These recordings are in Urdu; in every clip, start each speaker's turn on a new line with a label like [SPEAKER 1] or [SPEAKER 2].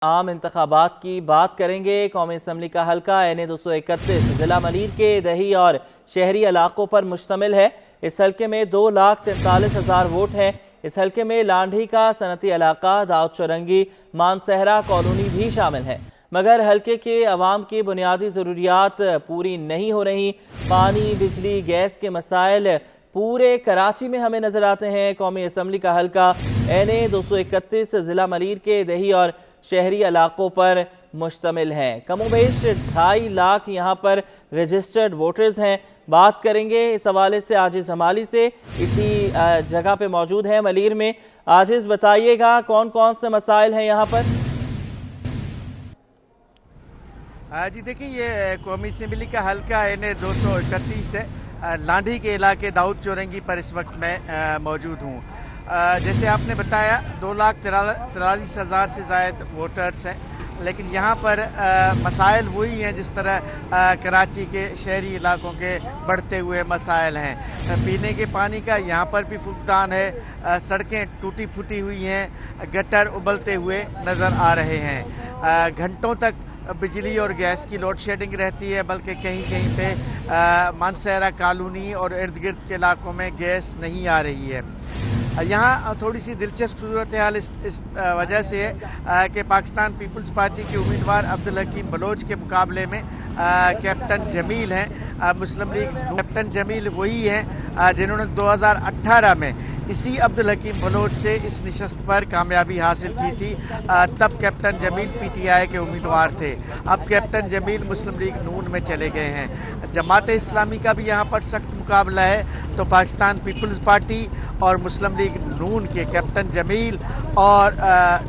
[SPEAKER 1] عام انتخابات کی بات کریں گے۔ قومی اسمبلی کا حلقہ این 231 ضلع ملیر کے دیہی اور شہری علاقوں پر مشتمل ہے۔ اس حلقے میں 2,43,000 ووٹ ہیں۔ اس حلقے میں لانڈھی کا صنعتی علاقہ، داؤد چورنگی، مانسہرہ کالونی بھی شامل ہے، مگر حلقے کے عوام کی بنیادی ضروریات پوری نہیں ہو رہی۔ پانی، بجلی، گیس کے مسائل پورے کراچی میں ہمیں نظر آتے ہیں۔ قومی اسمبلی کا حلقہ این 231 ضلع ملیر کے دیہی اور شہری علاقوں پر مشتمل ہے۔ کم و بیش 2.5 لاکھ یہاں پر رجسٹرڈ ووٹرز ہیں۔ بات کریں گے اس حوالے سے عاجز جمالی سے، اسی جگہ پہ موجود ہے ملیر میں۔ عاجز بتائیے گا کون کون سے مسائل ہیں یہاں پر؟
[SPEAKER 2] جی دیکھیں، یہ قومی اسمبلی کا حلقہ این 231 ہے۔ لانڈھی کے علاقے داؤد چورنگی پر اس وقت میں موجود ہوں۔ جیسے آپ نے بتایا 2,43,000 سے زائد ووٹرز ہیں، لیکن یہاں پر مسائل وہی ہیں جس طرح کراچی کے شہری علاقوں کے بڑھتے ہوئے مسائل ہیں۔ پینے کے پانی کا یہاں پر بھی فقدان ہے، سڑکیں ٹوٹی پھوٹی ہوئی ہیں، گٹر ابلتے ہوئے نظر آ رہے ہیں۔ گھنٹوں تک بجلی اور گیس کی لوڈ شیڈنگ رہتی ہے، بلکہ کہیں کہیں پہ مانسہرہ کالونی اور ارد گرد کے علاقوں میں گیس نہیں آ رہی ہے۔ یہاں تھوڑی سی دلچسپ صورتحال اس وجہ سے ہے کہ پاکستان پیپلز پارٹی کے امیدوار عبدالحکیم بلوچ کے مقابلے میں کیپٹن جمیل ہیں۔ مسلم لیگ کیپٹن جمیل وہی ہیں جنہوں نے 2018 میں اسی عبدالحکیم بلوچ سے اس نشست پر کامیابی حاصل کی تھی۔ تب captain Jamil P T I کے امیدوار تھے۔ اب کیپٹن جمیل مسلم لیگ نون میں چلے گئے ہیں۔ جماعت اسلامی کا بھی یہاں پر سخت مقابلہ ہے، تو پاکستان پیپلز پارٹی اور مسلم لیگ نون کے کیپٹن جمیل اور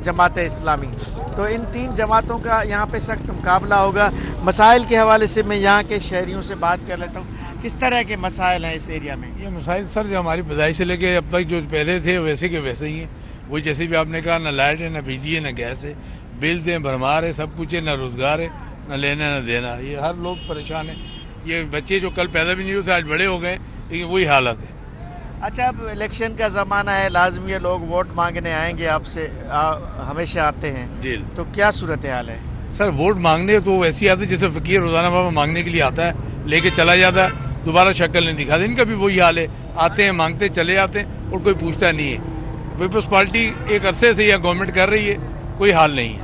[SPEAKER 2] جماعت اسلامی، تو ان 3 جماعتوں کا یہاں پہ سخت مقابلہ ہوگا۔ مسائل کے حوالے سے میں یہاں کے شہریوں سے بات کر لیتا ہوں۔ کس طرح کے مسائل ہیں اس ایریا میں؟
[SPEAKER 3] یہ مسائل سر جو ہماری پیدائش سے لے کے اب تک جو پہلے تھے ویسے کے ویسے ہی ہیں۔ وہی جیسے بھی آپ نے کہا، نہ لائٹ ہے، نہ بجلی ہے، نہ گیس ہے، بلز ہیں، بھرمار ہے، سب کچھ ہے، نہ روزگار ہے، نہ لینا نہ دینا۔ یہ ہر لوگ پریشان ہیں۔ یہ بچے جو کل پیدا بھی نہیں ہوتے آج بڑے ہو گئے، لیکن وہی حالت ہے۔
[SPEAKER 2] اچھا، اب الیکشن کا زمانہ ہے، لازمی ہے لوگ ووٹ مانگنے آئیں گے آپ سے، ہمیشہ آتے ہیں
[SPEAKER 3] جی،
[SPEAKER 2] تو کیا صورتحال ہے؟
[SPEAKER 3] سر ووٹ مانگنے تو ویسے ہی آتے جیسے فقیر روزانہ بابا مانگنے کے لیے آتا ہے، لے کے چلا جاتا ہے، دوبارہ شکل نہیں دکھاتے۔ ان کا بھی وہی حال ہے، آتے ہیں، مانگتے چلے جاتے ہیں اور کوئی پوچھتا نہیں ہے۔ پیپلز پارٹی ایک عرصے سے یہ گورنمنٹ کر رہی ہے، کوئی حال نہیں ہے۔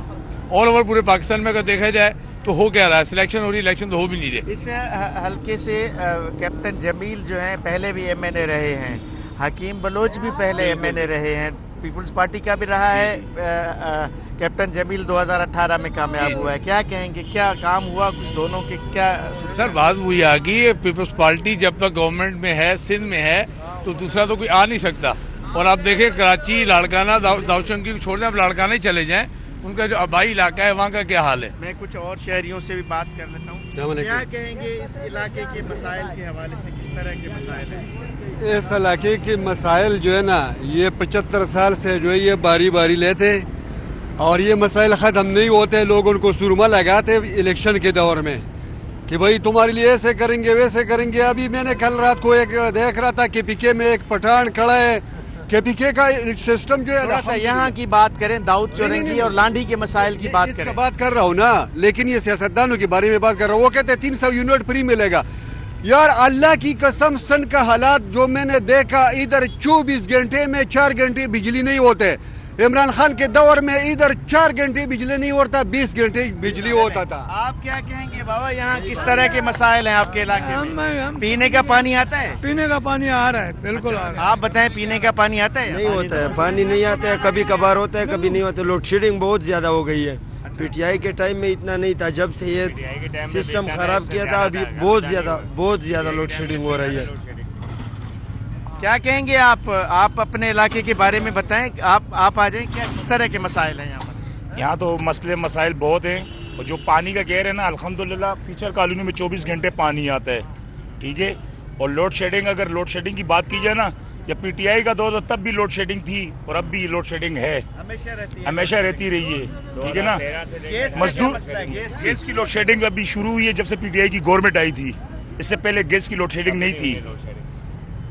[SPEAKER 3] آل اوور پورے پاکستان میں اگر دیکھا جائے تو ہو کیا رہا ہے، سلیکشن ہو رہی ہے، الیکشن تو ہو بھی نہیں رہے۔
[SPEAKER 2] اس حلقے سے کیپٹن جمیل جو ہیں پہلے بھی ایم این اے رہے ہیں، حکیم بلوچ بھی پہلے ایم این اے رہے ہیں، پیپلز پارٹی کا بھی رہا ہے۔ کیپٹن جمیل 2018 میں کامیاب ہوا ہے۔ کیا کہیں گے، کیا کام ہوا کچھ دونوں کے؟ کیا
[SPEAKER 3] سر بات وہی آ گئی، پیپلز پارٹی جب تک گورنمنٹ میں ہے، سندھ میں ہے، تو دوسرا تو کوئی آ نہیں سکتا۔ اور آپ دیکھیں کراچی، لاڑکانہ، داؤد چورنگی کو چھوڑ دیں، اب لاڑکانہ ہی چلے جائیں، ان کا جو آبائی علاقہ ہے وہاں کا کیا حال ہے۔
[SPEAKER 2] میں کچھ اور شہریوں سے بھی بات کر لیتا ہوں۔ کیا کہیں گے اس علاقے کے مسائل کے حوالے سے، کس طرح کے مسائل ہیں؟
[SPEAKER 4] اس علاقے کے مسائل جو ہے نا، یہ 75 سال سے جو ہے یہ باری باری لیتے اور یہ مسائل ختم نہیں ہوتے۔ لوگ ان کو سرما لگاتے الیکشن کے دور میں کہ بھائی تمہارے لیے ایسے کریں گے، ویسے کریں گے۔ ابھی میں نے کل رات کو ایک دیکھ رہا تھا کہ پی کے میں ایک پٹھان کھڑا ہے، کہ پی کے کا سسٹم جو ہے
[SPEAKER 2] یہاں کی بات کریں، داؤد چورنگی اور لانڈھی کے مسائل کی بات کریں۔
[SPEAKER 4] بات کر رہا ہوں نا، لیکن یہ سیاستدانوں کے بارے میں بات کر رہا ہوں۔ وہ کہتے ہیں 300 یونٹ فری ملے گا۔ یار اللہ کی قسم، سن کا حالات جو میں نے دیکھا، ادھر 24 گھنٹے میں 4 گھنٹے بجلی نہیں ہوتے۔ عمران خان کے دور میں ادھر 4 گھنٹے بجلی نہیں ہوتا، 20 گھنٹے بجلی ہوتا تھا۔
[SPEAKER 2] آپ کیا کہیں گے بابا، یہاں کس طرح کے مسائل ہیں آپ کے علاقے میں؟ پینے کا پانی آتا ہے؟
[SPEAKER 5] پینے کا پانی آ رہا ہے، بالکل آ رہا ہے۔
[SPEAKER 2] آپ بتائیں، پینے کا پانی آتا ہے؟
[SPEAKER 6] نہیں ہوتا ہے، پانی نہیں آتا ہے، کبھی کبھار ہوتا ہے، کبھی نہیں ہوتا ہے۔ لوڈ شیڈنگ بہت زیادہ ہو گئی ہے۔ پی ٹی آئی کے ٹائم میں اتنا نہیں تھا، جب سے یہ سسٹم خراب کیا تھا ابھی بہت زیادہ لوڈ شیڈنگ ہو رہی ہے۔
[SPEAKER 2] کیا کہیں گے آپ اپنے علاقے کے بارے میں بتائیں، آپ آ جائیں، کیا کس طرح کے مسائل ہیں یہاں پر؟
[SPEAKER 7] یہاں تو مسائل بہت ہیں، اور جو پانی کا گیر ہے نا، الحمدللہ فیچر کالونی میں 24 گھنٹے پانی آتا ہے، ٹھیک ہے۔ اور لوڈ شیڈنگ، اگر لوڈ شیڈنگ کی بات کی جائے نا، جب پی ٹی آئی کا دور تھا تب بھی لوڈ شیڈنگ تھی، اور اب بھی لوڈ شیڈنگ ہے، ہمیشہ رہتی رہی ہے، ٹھیک ہے نا۔ گیس کی لوڈ شیڈنگ ابھی شروع ہوئی ہے جب سے پی ٹی آئی کی گورنمنٹ آئی تھی، اس سے پہلے گیس کی لوڈ شیڈنگ نہیں تھی۔